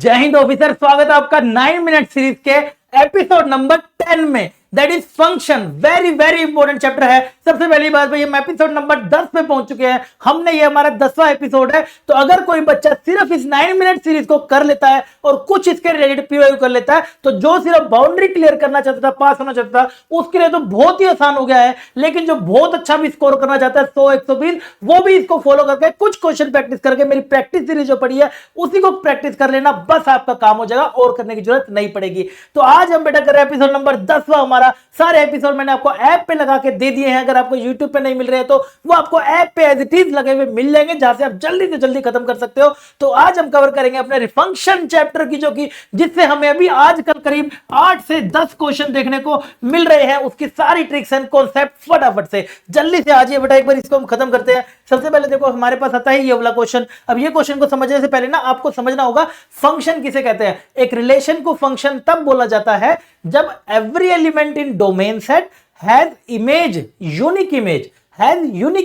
जय हिंद ऑफिसर, स्वागत है आपका 9 मिनट सीरीज के एपिसोड नंबर 10 में। That is function. Very very important chapter है। सबसे पहली बात भाई, हम एपिसोड नंबर 10 पे पहुंच चुके हैं। हमने ये हमारा 10वां एपिसोड है। तो अगर कोई बच्चा सिर्फ इस 9 मिनट सीरीज को कर लेता है और कुछ इसके रिलेटेड पीवाईक्यू कर लेता है, तो जो सिर्फ बाउंड्री क्लियर करना चाहता था, पास होना चाहता था, उसके लिए तो बहुत ही आसान हो गया है। लेकिन जो बहुत अच्छा भी स्कोर करना चाहता है 100 120, वो भी इसको फॉलो करके कुछ क्वेश्चन प्रैक्टिस करके मेरी प्रैक्टिस सीरीज जो पड़ी है उसी को प्रैक्टिस कर लेना, बस आपका काम हो जाएगा और करने की जरूरत नहीं पड़ेगी। तो आज हम बेटा कर रहे हैं एपिसोड नंबर 10वां। हमारा सारे एपिसोड मैंने आपको ऐप पे लगा के दे दिए हैं। अगर आपको यूट्यूब पे नहीं मिल रहे हैं तो वो आपको ऐप पे एज इट इज लगे हुए मिल जाएंगे, जहां से आप जल्दी से जल्दी खत्म कर सकते हो। तो आज हम कवर करेंगे अपने फंक्शन चैप्टर की, जो कि जिससे हमें अभी आजकल करीब 8 से 10 क्वेश्चन देखने को मिल रहे हैं। उसकी सारी ट्रिक्स एंड कॉन्सेप्ट फटाफट से जल्दी से आज ये बेटा एक बार इसको हम खत्म करते हैं। सबसे पहले देखो हमारे पास आता है ये वाला क्वेश्चन। अब ये क्वेश्चन को समझने से पहले ना आपको समझना होगा फंक्शन किसे कहते हैं। एक रिलेशन को फंक्शन तब बोला जाता है जब every element in domain set has image, unique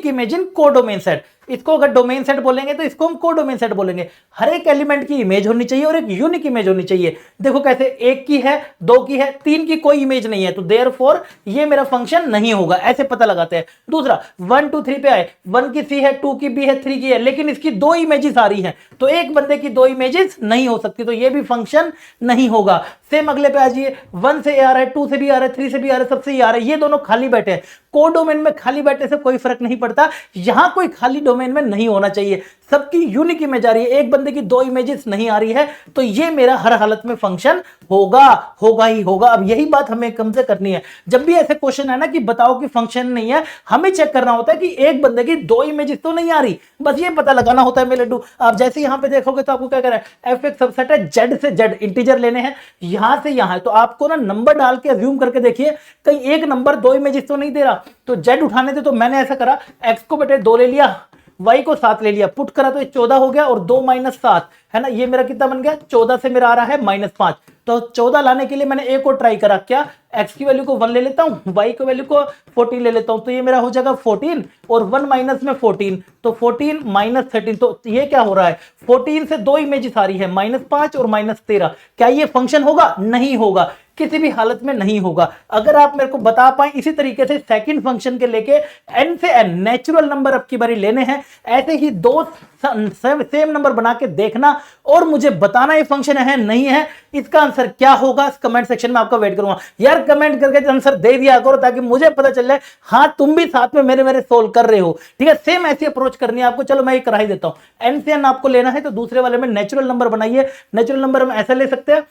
image in codomain set. इसको अगर डोमेन सेट बोलेंगे तो इसको हम कोडोमेन सेट बोलेंगे। हर एक एलिमेंट की इमेज होनी चाहिए और एक यूनिक इमेज होनी चाहिए। देखो कैसे, एक की है, दो की है, तीन की कोई इमेज नहीं है, तो देयरफॉर ये मेरा फंक्शन नहीं होगा, ऐसे पता लगाते हैं। दूसरा 1 2 3 पे आए, 1 की सी है, 2 की बी है, 3 की है, लेकिन इसकी दो इमेजेस आ रही हैं, तो एक बंदे की दो इमेजेस नहीं हो सकती, तो ये भी फंक्शन नहीं होगा। सेम अगले पे आ जाइए, 1 से आ रहा है, 2 से भी आ रहा है, 3 से भी आ रहा है, सबसे आ रहा है, ये दोनों खाली बैठे हैं। कोडोमेन में खाली बैठे से कोई फर्क नहीं पड़ता, यहां कोई खाली डोमेन में नहीं होना चाहिए, सबकी यूनिक इमेज आ रही है, एक बंदे की दो इमेजेस नहीं आ रही है, तो ये मेरा हर हालत में फंक्शन होगा ही होगा। अब यही बात हमें कम से करनी है। जब भी ऐसे क्वेश्चन है ना कि बताओ कि फंक्शन नहीं है, हमें चेक करना होता है कि एक बंदे की दो इमेजेस तो नहीं आ रही, बस ये पता लगाना होता है। मेरे लड्डू, आप जैसे यहां पे देखोगे तो आपको क्या कह रहा है, एफ एक सबसेट है, जेड से जेड इंटीजर लेने हैं, यहां से यहां है, तो आपको ना नंबर डाल के अज्यूम करके देखिए कहीं एक नंबर दो इमेजेस तो नहीं दे रहा, तो जेड उठाने थे। तो मैंने ऐसा करा, एक्स को बेटे 2 ले लिया, y को 7 ले लिया, पुट करा तो ये 14 हो गया, और 2 - 7 है ना, ये मेरा कितना बन गया, 14 से मेरा आ रहा है -5। तो 14 लाने के लिए मैंने एक और ट्राई करा, क्या x की वैल्यू को 1 ले लेता हूं, y की वैल्यू को 14 ले लेता हूं, तो ये मेरा हो जाएगा 14 और 1 माइनस में 14, तो 14 - 13। तो ये क्या हो रहा है, 14 से दो इमेजेस आ रही है, -5 और -13। क्या ये फंक्शन होगा? नहीं होगा, किसी भी हालत में नहीं होगा। अगर आप मेरे को बता पाए इसी तरीके से सेकंड फंक्शन के लेके n से n नेचुरल नंबर अब की बारी लेने हैं, ऐसे ही दो सेम नंबर बना के देखना और मुझे बताना ये फंक्शन है नहीं है। इसका आंसर क्या होगा कमेंट सेक्शन में आपका वेट करूंगा। यार कमेंट करके आंसर दे दिया करो ताकि मुझे पता चल जाए, हाँ तुम भी साथ में मेरे सोल्व कर रहे हो। ठीक है, सेम ऐसी अप्रोच करनी है आपको। चलो मैं ये करा ही देता हूं। n से n आपको लेना है तो दूसरे वाले में नेचुरल नंबर बनाइए। नेचुरल नंबर हम ऐसा ले सकते हैं,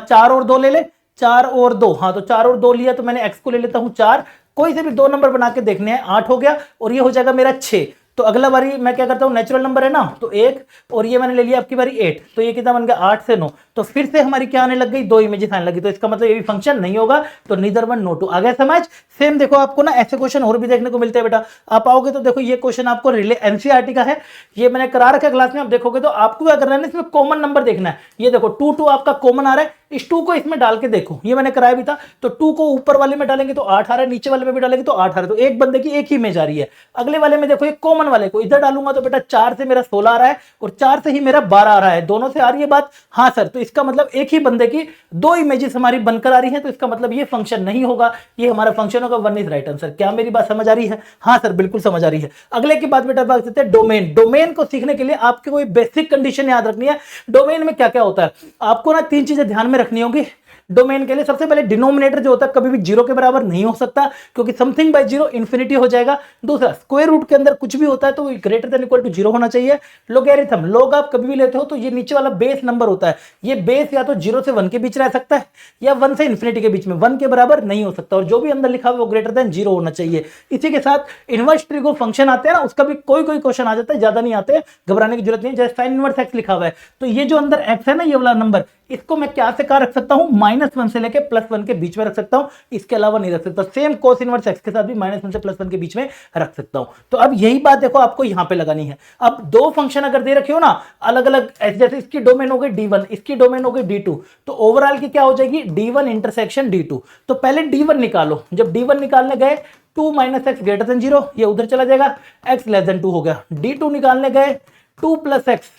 4 और 2 ले ले, 4 और 2, हाँ तो 4 और 2 लिया, तो मैंने x को ले लेता हूं 4, कोई से भी दो नंबर बना के देखने हैं, 8 हो गया और ये हो जाएगा मेरा 6। तो अगला बारी मैं क्या करता हूं, नेचुरल नंबर है ना, तो 1 और ये मैंने ले लिया आपकी बारी 8, तो ये कितना बन गया 8 से 9। तो फिर से हमारी क्या आने लग गई, दो इमेजेस आने लगी, तो इसका मतलब ये भी फंक्शन नहीं होगा, तो नीदर वन नो टू। आ गया समझ? सेम देखो आपको ना ऐसे क्वेश्चन और भी देखने को मिलते हैं बेटा। आप आओगे तो देखो ये क्वेश्चन आपको एनसीईआरटी का है, ये मैंने करा रखा क्लास में। आप देखोगे तो आपको क्या करना है, इसमें कॉमन नंबर देखना है। ये देखो 2 2 आपका कॉमन आ रहा है, इस 2 को इसमें डाल के देखो, ये मैंने कराया भी था। तो 2 को ऊपर वाले में डालेंगे तो 8 आ रहा है, नीचे वाले में भी डालेंगे तो 8 आ रहा है, तो एक बंदे की एक ही इमेज आ रही है। अगले वाले में देखो, एक कॉमन वाले को इधर डालूंगा तो बेटा 4 से मेरा 16 आ रहा है और 4 से ही मेरा 12 आ रहा है। दोनों से आ रही है बात? हाँ सर। तो इसका मतलब एक ही बंदे की दो इमेजेस हमारी बनकर आ रही है, तो इसका मतलब ये फंक्शन नहीं होगा, ये हमारा फंक्शन होगा। 1 इज राइट आंसर। क्या मेरी बात समझ आ रही है? हाँ सर बिल्कुल समझ आ रही है। अगले की बात बेटा बात करते हैं डोमेन। डोमेन को सीखने के लिए आपको कोई बेसिक कंडीशन याद रखनी है। डोमेन में क्या क्या होता है आपको ना 3 चीजें ध्यान में रखनी होगी डोमेन के लिए। सबसे पहले डिनोमिनेटर जो होता है कभी भी 0 के बराबर नहीं हो सकता, क्योंकि समथिंग बाय 0 इंफिनिटी हो जाएगा। दूसरा, स्क्वायर रूट के अंदर कुछ भी होता है तो ग्रेटर देन इक्वल टू 0 होना चाहिए। लोगैरिथम, लोग आप कभी भी लेते हो तो ये नीचे वाला बेस नंबर होता है, ये बेस या तो 0 से 1 के बीच रह सकता है या 1 से इंफिनिटी के बीच में, 1 के बराबर नहीं हो सकता, और जो भी अंदर लिखा हुआ वो ग्रेटर देन 0 होना चाहिए। इसी के साथ इनवर्स ट्रिगो फंक्शन आते हैं ना, उसका भी कोई क्वेश्चन आ जाता है, ज्यादा नहीं आते, घबराने की जरूरत नहीं। जैसे साइन इनवर्स एक्स लिखा हुआ है, तो ये जो अंदर एक्स है ना, ये वाला नंबर, इसको मैं क्या से कहां रख सकता हूं, -1 से लेके +1 के बीच में रख सकता हूं, इसके अलावा नहीं रख सकता। सेम कोस इनवर्स एक्स के साथ भी -1 से +1 के बीच में रख सकता हूं। तो अब यही बात देखो आपको यहां पे लगानी है। अब दो फंक्शन अगर दे रखे हो ना अलग अलग, जैसे इसकी डोमेन हो गई D1, इसकी डोमेन हो गई D2, तो ओवरऑल की क्या हो जाएगी, D1 इंटरसेक्शन D2। तो पहले D1 निकालो। जब D1 निकालने गए 2 - x ग्रेटर देन 0, ये उधर चला जाएगा, x <2 हो गया। D2 निकालने गए 2 + x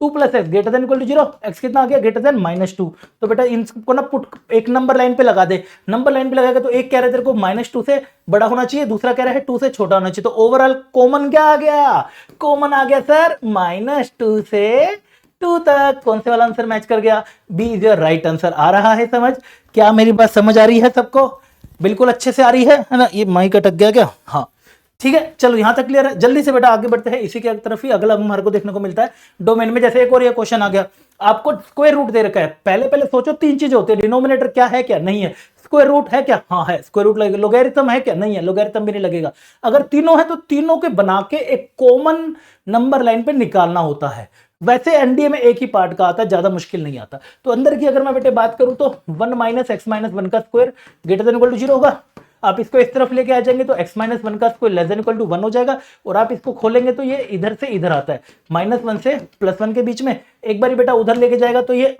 2 plus x greater than equal to 0, x कितना आ गया ग्रेटर देन -2। तो बेटा इनको ना पुट एक नंबर लाइन पे लगा दे, नंबर लाइन पे लगाएगा तो एक कह रहा है तेरे को -2 से बड़ा होना चाहिए, दूसरा कह रहा है 2 से छोटा होना चाहिए। तो ओवरऑल कॉमन क्या आ गया, कॉमन आ गया सर -2 से 2 तक। कौन से वाला आंसर मैच कर गया, B is your right answer. आ रहा है समझ, क्या मेरी बात समझ आ रही है सबको, बिल्कुल अच्छे से आ रही है ना। ये माइक अटक गया क्या, हाँ ठीक है चलो यहां तक क्लियर है। जल्दी से बेटा आगे बढ़ते हैं, इसी के तरफ ही अगला हमारे को देखने को मिलता है डोमेन में। जैसे एक और ये क्वेश्चन आ गया, आपको स्क्वायर रूट दे रखा है, पहले सोचो तीन चीजें होती है, डिनोमिनेटर क्या है क्या नहीं है, स्क्वायर रूट है क्या, हाँ है, स्क्वायर रूट लगेगा, लोगैरिथम है क्या नहीं है, लोगैरिथम भी नहीं लगेगा। अगर तीनों है तो तीनों के बना के एक कॉमन नंबर लाइन पे निकालना होता है। वैसे एनडीए में एक ही पार्ट का आता है, ज्यादा मुश्किल नहीं आता। तो अंदर की अगर मैं बेटे बात करूं तो 1 - x - 1 का square greater than equal to 0 होगा। आप इसको इस तरफ लेके आ जाएंगे तो x - 1 का square less than equal to 1 हो जाएगा। और आप इसको खोलेंगे तो ये इधर से इधर आता है, -1 से +1 के बीच में। एक बार बेटा उधर लेके जाएगा तो ये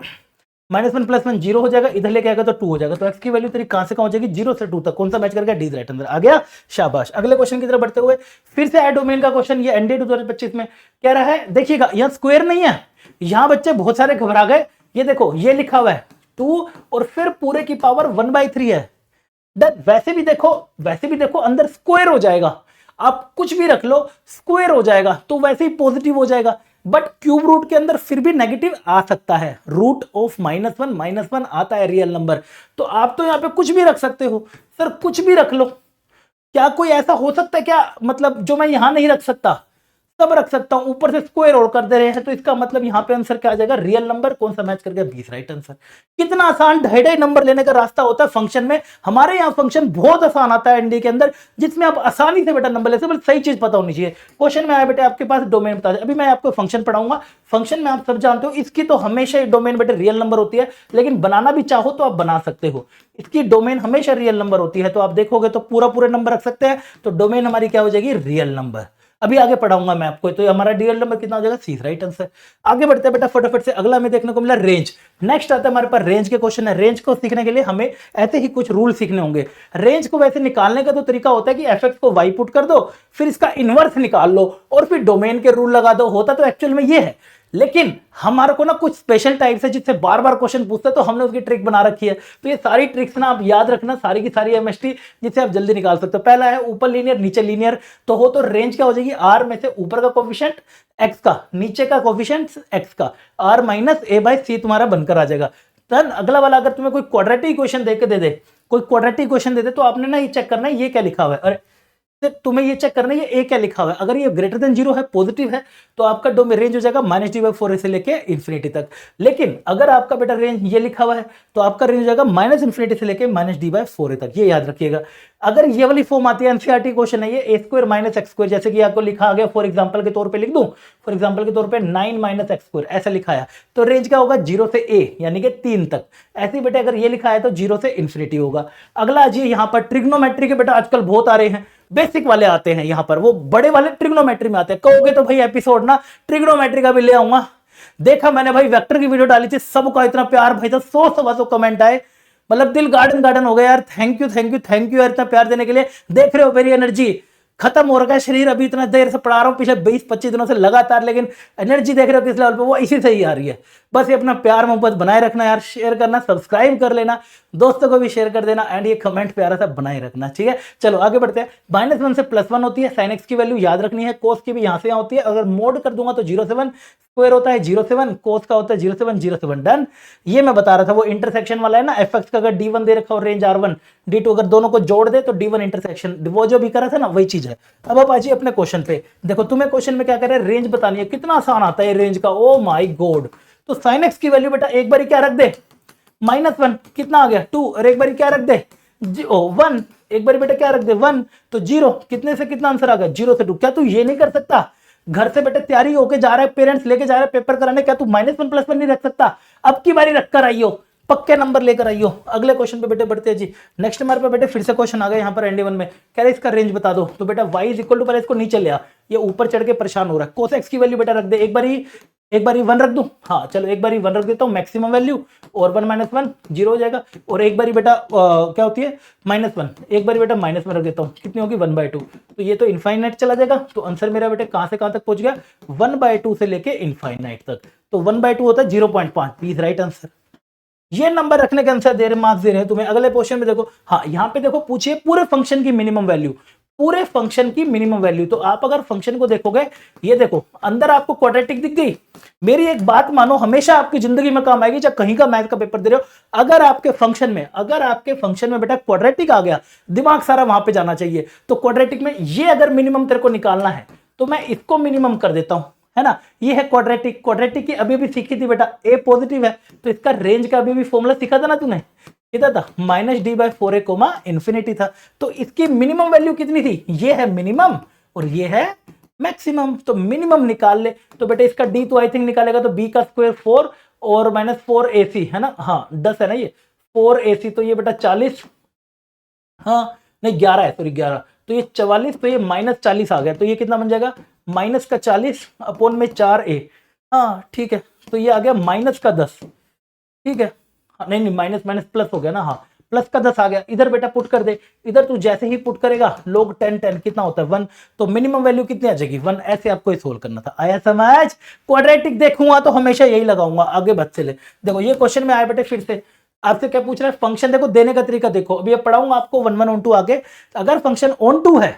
-1 + 1 0 हो जाएगा, इधर लेके आएगा तो 2 हो जाएगा। तो x की वैल्यू तेरी कहां से कहां हो जाएगी, 0 से 2 तक। कौन सा मैच कर गया, डी राइट आंसर आ गया, शाबाश। अगले क्वेश्चन की तरफ बढ़ते हुए फिर से है डोमेन का क्वेश्चन, ये एनडीए 2025 में कह रहा है, देखिएगा यहां स्क्वायर नहीं है, यहां बच्चे बहुत सारे घबरा गए। ये देखो ये लिखा हुआ है 2 और फिर पूरे की पावर 1/3 है। वैसे भी देखो अंदर स्क्वायर हो जाएगा, आप कुछ भी रख लो स्क्वायर हो जाएगा तो वैसे ही पॉजिटिव हो जाएगा। बट क्यूब रूट के अंदर फिर भी नेगेटिव आ सकता है, रूट ऑफ -1 आता है रियल नंबर। तो आप तो यहां पे कुछ भी रख सकते हो, सर कुछ भी रख लो। क्या कोई ऐसा हो सकता है क्या, मतलब जो मैं यहां नहीं रख सकता सब रख सकता हूं, ऊपर से स्क्वायर और कर दे रहे हैं। तो इसका मतलब यहां पे आंसर क्या आ जाएगा, रियल नंबर। कौन सा मैच कर गया, 20 राइट आंसर। कितना आसान 2.5 नंबर लेने का रास्ता होता है फंक्शन में। हमारे यहाँ फंक्शन बहुत आसान आता है एनडी के अंदर, जिसमें आप आसानी से बेटा नंबर ले सकते, बस सही चीज पता होनी चाहिए। क्वेश्चन में आया बेटे आपके पास डोमेन बता दे। अभी मैं आपको फंक्शन पढ़ाऊंगा, फंक्शन में आप सब जानते हो इसकी तो हमेशा डोमेन बेटे रियल नंबर होती है, लेकिन बनाना भी चाहो तो आप बना सकते हो। इसकी डोमेन हमेशा रियल नंबर होती है, तो आप देखोगे तो पूरे नंबर रख सकते हैं, तो डोमेन हमारी क्या हो जाएगी, रियल नंबर। अभी आगे पढ़ाऊंगा मैं आपको। तो हमारा रियल नंबर कितना हो जाएगा, 30 राइट आंसर। आगे बढ़ते हैं बेटा फटाफट से, अगला हमें देखने को मिला रेंज। नेक्स्ट आता है हमारे पास रेंज के क्वेश्चन है। रेंज को सीखने के लिए हमें ऐसे ही कुछ रूल सीखने होंगे। रेंज को वैसे निकालने का तो तरीका होता है कि एफ को वाई पुट कर दो, फिर इसका इनवर्स निकाल लो और फिर डोमेन के रूल लगा दो। होता तो एक्चुअल में ये है, लेकिन हमारे को ना कुछ स्पेशल टाइप्स है जिससे बार बार क्वेश्चन पूछते हैं, तो हमने उसकी ट्रिक बना रखी है। तो ये सारी ट्रिक्स ना आप याद रखना, सारी की सारी एमएसटी, जिससे आप जल्दी निकाल सकते हो। पहला है ऊपर लीनियर नीचे लीनियर, तो हो तो रेंज क्या हो जाएगी, आर में से ऊपर का कोफिशिएंट एक्स का, नीचे का कोफिशिएंट एक्स का, आर माइनस ए बाई सी तुम्हारा बनकर आ जाएगा। देन अगला वाला, अगर तुम्हें कोई क्वाड्रेटिक इक्वेशन देके दे दे, कोई क्वाड्रेटिक इक्वेशन दे दे, तो आपने ना ये चेक करना है ये क्या लिखा हुआ है, और तुम्हें ये चेक करना है ये ए क्या लिखा हुआ है। अगर ये ग्रेटर देन 0 है, पॉजिटिव है, तो आपका डोमेन रेंज हो जाएगा -d/4 से लेके इंफिनिटी तक। लेकिन अगर आपका बेटा रेंज ये लिखा हुआ है, तो आपका रेंज हो जाएगा -∞ से लेके -d/4 तक। ये याद रखिएगा। अगर ये वाली फॉर्म आती है, एनसीईआरटी क्वेश्चन है ये, a² - x², जैसे कि आपको लिखा आ गया, फॉर एग्जांपल के तौर पे लिख दूं, फॉर एग्जांपल के तौर पे 9 - x², ऐसा लिखा है, तो रेंज क्या होगा, 0 से a यानी कि 3 तक। ऐसे ही बेटा अगर ये लिखा है तो 0 से इंफिनिटी होगा। अगला जी यहां पर ट्रिग्नोमेट्री के बेटा आजकल बहुत आ रहे हैं, बेसिक वाले आते हैं यहाँ पर, वो बड़े वाले ट्रिग्नोमेट्री में आते हैं। कहोगे तो भाई एपिसोड ना ट्रिग्नोमेट्री का भी ले आऊंगा। देखा मैंने भाई वेक्टर की वीडियो डाली थी, सबका इतना प्यार भाई, तो 100 कमेंट आए, मतलब दिल गार्डन हो गया यार। थैंक यू यार, इतना प्यार देने के लिए। देख रहे हो मेरी एनर्जी खत्म हो रखा है शरीर, अभी इतना देर से पढ़ा रहा हूं पिछले 20-25 दिनों से लगातार, लेकिन एनर्जी देख रहे हो किस लेवल पे, वो इसी से ही आ रही है। बस ये अपना प्यार मोहब्बत बनाए रखना यार, शेयर करना, सब्सक्राइब कर लेना, दोस्तों को भी शेयर कर देना, एंड ये कमेंट प्यारा सा बनाए रखना, ठीक है। चलो आगे बढ़ते हैं। -1 से +1 होती है, साइन एक्स की वैल्यू याद रखनी है, कोस की भी यहां से यहां होती है। अगर मोड कर दूंगा तो 0 से 1, स्क्वायर होता है 0 से 1, कोस का होता है 0 से 1, 0 से 1, डन। ये मैं बता रहा था वो इंटरसेक्शन वाला है ना, एफ का अगर D1 दे रखा हो, रेंज R1 D2, अगर दोनों को जोड़ दे तो D1 इंटरसेक्शन, वो जो भी करा था ना वही चीज है। अब आप आइए अपने क्वेश्चन पे, देखो तुम्हें क्वेश्चन में क्या कर रहे हैं, रेंज बतानी है। कितना आसान आता है रेंज का, ओ माय गॉड। तो साइन एक्स की वैल्यू बेटा एक बार क्या रख दे, -1, कितना आ गया 2, और एक बार क्या रख दे 1, एक बार बेटा क्या रख दे 1, तो 0, कितने से कितना आंसर आ गया, 0 से 2। क्या तू ये नहीं कर सकता, घर से बेटे तैयारी होके जा रहा है, पेरेंट्स लेके जा रहे हैं पेपर कराने, क्या तू -1 +1 नहीं रख सकता, अब की बारी रखकर आइयो, पक्के नंबर लेकर आइयो। अगले क्वेश्चन पे बेटे बढ़ते हैं जी। नेक्स्ट हमारे पे बेटे फिर से क्वेश्चन आ गया यहाँ पर एनडी1 में, कह रहे इसका रेंज बता दो। तो बेटा y इज इक्वल टू, पहले इसको नीचे ले आ, ये ऊपर चढ़ के परेशान हो रहा है। कोस एक्स की वैल्यू बेटा रख दे, एक बारी 1 रख दूं, हाँ चलो एक बारी 1 रख देता हूं मैक्सिमम वैल्यू, और 1 - 1 0 हो जाएगा। और एक बारी बेटा क्या होती है -1, एक बारी बेटा -1 रख देता हूं, कितनी होगी 1/2, तो ये तो इनफाइनाइट चला जाएगा। तो आंसर मेरा बेटे कहां से कहां तक पहुंच गया, 1/2 से लेके इनफाइनाइट तक। तो 1/2 होता है 0.5, प्लीज राइट आंसर। ये नंबर रखने के आंसर दे रहे, मार्क्स दे रहे हैं तुम्हें। अगले क्वेश्चन में देखो, हाँ यहाँ पे देखो पूछिए पूरे फंक्शन की मिनिमम वैल्यू, पूरे फंक्शन की मिनिमम वैल्यू। तो आप अगर फंक्शन को देखोगे, ये देखो अंदर आपको क्वाड्रेटिक दिख गई। मेरी एक बात मानो, हमेशा आपकी जिंदगी में काम आएगी, चाहे कहीं का मैथ का पेपर दे रहे हो, अगर आपके फंक्शन में बेटा क्वाड्रेटिक आ गया, दिमाग सारा वहां पे जाना चाहिए। तो क्वाड्रेटिक में ये अगर मिनिमम तेरे को निकालना है तो मैं इसको मिनिमम कर देता हूं, है ना। ये है क्वाड्रेटिक, क्वाड्रेटिक की अभी भी सीखी थी बेटा, ए पॉजिटिव है तो इसका रेंज का अभी भी फॉर्मूला सीखा था ना तूने, कितना था, -d/4a कोमा इन्फिनिटी था। तो इसकी मिनिमम वैल्यू कितनी थी, ये है मिनिमम और ये है मैक्सिमम। तो मिनिमम निकाल ले, तो बेटा इसका d तो आई थिंक निकालेगा तो b का स्क्वायर 4 और -4ac है ना, हाँ 10 है ना ये 4ac, तो ये बेटा 40, हाँ नहीं 11 है, सॉरी 11, तो ये 44, तो ये -40 आ गया, तो ये कितना बन जाएगा, माइनस का 40 अपॉन में 4a, हाँ ठीक है, तो ये आ गया -10, ठीक है, नहीं माइनस माइनस प्लस हो गया ना, हाँ प्लस का 10 आ गया। इधर बेटा पुट कर दे, इधर तू जैसे ही पुट करेगा log 10 कितना होता है 1, तो मिनिमम वैल्यू कितनी आ जाएगी 1। ऐसे आपको सोल्व करना था, आया समझ। क्वाड्रेटिक देखूंगा तो हमेशा यही लगाऊंगा, आगे बच चले। देखो ये क्वेश्चन में आया बेटे, फिर से आपसे क्या पूछ रहा है, फंक्शन देखो देने का तरीका देखो, अभी पढ़ाऊंगा आपको 1 1 ऑन 2 आगे। अगर फंक्शन ऑन 2 है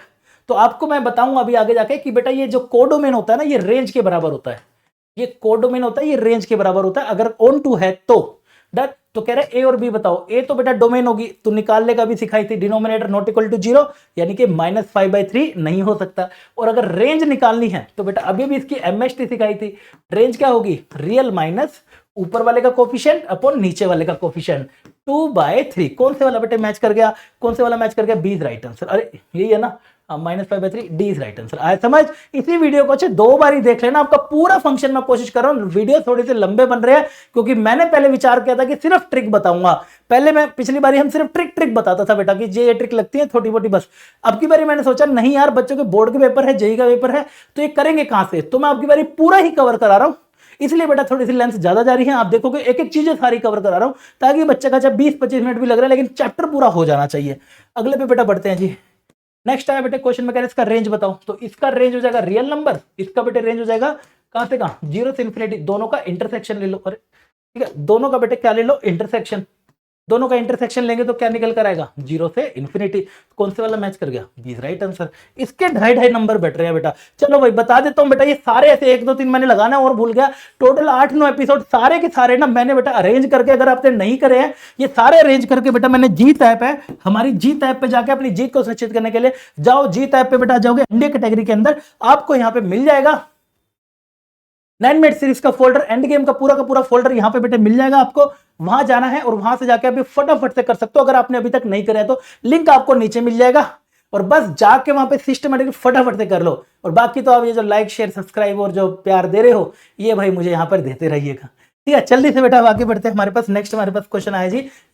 तो आपको मैं बताऊंगा अभी आगे जाके कि बेटा ये जो कोडोमेन होता है ना, ये रेंज के बराबर होता है, ये कोडोमेन होता है, ये रेंज के बराबर होता है अगर ऑन 2 है तो। डर तो कह रहे ए और बी बताओ, ए तो बेटा डोमेन होगी, तो निकालने का भी सिखाई थी, डिनोमिनेटर नॉट इक्वल टू 0 यानी कि -5/3 नहीं हो सकता। और अगर रेंज निकालनी है तो बेटा अभी भी इसकी एमएसटी सिखाई थी, रेंज क्या होगी, रियल माइनस ऊपर वाले का कोफिशिएंट अपॉन नीचे वाले का कोफिशिएंट 2/3। कौन से वाला बेटे मैच कर गया, कौन से वाला मैच कर गया, बी इज राइट आंसर। अरे यही है ना, -5/3 डी इज राइट आंसर। आया समझ। इसी वीडियो को 2 बार ही देख लेना, आपका पूरा फंक्शन मैं कोशिश कर रहा हूं। वीडियो थोड़े से लंबे बन रहे हैं क्योंकि मैंने पहले विचार किया था कि सिर्फ ट्रिक बताऊंगा। पहले मैं पिछली बारी हम सिर्फ ट्रिक बताता था बेटा कि ये ट्रिक लगती है छोटी मोटी बस। अब की बारी मैंने सोचा नहीं यार, बच्चों के बोर्ड के पेपर है, जेईई का पेपर है, तो ये करेंगे कहां से, तो मैं अब की बारी पूरा ही कवर करा रहा हूं। इसलिए बेटा थोड़ी सी लेंथ ज्यादा जा रही है, आप देखोगे एक एक चीजें सारी कवर करा रहा हूं ताकि बच्चे का जब 20-25 मिनट भी लग रहा है लेकिन चैप्टर पूरा हो जाना चाहिए। अगले पे बेटा बढ़ते हैं जी। नेक्स्ट आया बेटे क्वेश्चन में कह रहे इसका रेंज बताओ, तो इसका रेंज हो जाएगा रियल नंबर, इसका बेटे रेंज हो जाएगा कहां से कहां, 0 से इन्फिनिटी। दोनों का इंटरसेक्शन ले लो, अरे ठीक है, दोनों का बेटे क्या ले लो, इंटरसेक्शन। दोनों का इंटरसेक्शन लेंगे तो क्या निकल कर आएगा, 0 से इन्फिनिटी। कौन से वाला मैच कर गया, बी राइट आंसर। इसके 2.5 नंबर बैठ रहे हैं बेटा। चलो भाई बता देता हूं बेटा, ये सारे ऐसे 1 2 3 मैंने लगाना और भूल गया, टोटल 8-9 एपिसोड सारे के सारे ना मैंने बेटा अरेंज करके, अगर आपने नहीं करे हैं ये सारे अरेंज करके बेटा, मैंने जीत ऐप है हमारी, जीत ऐप पे जाके अपनी जीत को सुनिश्चित करने के लिए जाओ, जीत ऐप पे बेटा जाओगे, इंडिया कैटेगरी के अंदर आपको यहां पे मिल जाएगा 9 मिनट सीरीज का फोल्डर, एंड गेम का पूरा फोल्डर यहां पे बेटे मिल जाएगा आपको। वहां जाना है और वहां से जाके अभी फटाफट से कर सकते हो, अगर आपने अभी तक नहीं करा है तो लिंक आपको नीचे मिल जाएगा और बस जाके वहां पे सिस्टमेटिक फटाफट से कर लो। और बाकी तो आप ये जो लाइक शेयर सब्सक्राइब और जो प्यार दे रहे हो ये भाई मुझे यहां पर देते रहिएगा, ठीक है। जल्दी से बेटा आगे बढ़ते हैं, हमारे पास नेक्स्ट हमारे पास क्वेश्चन आया जी।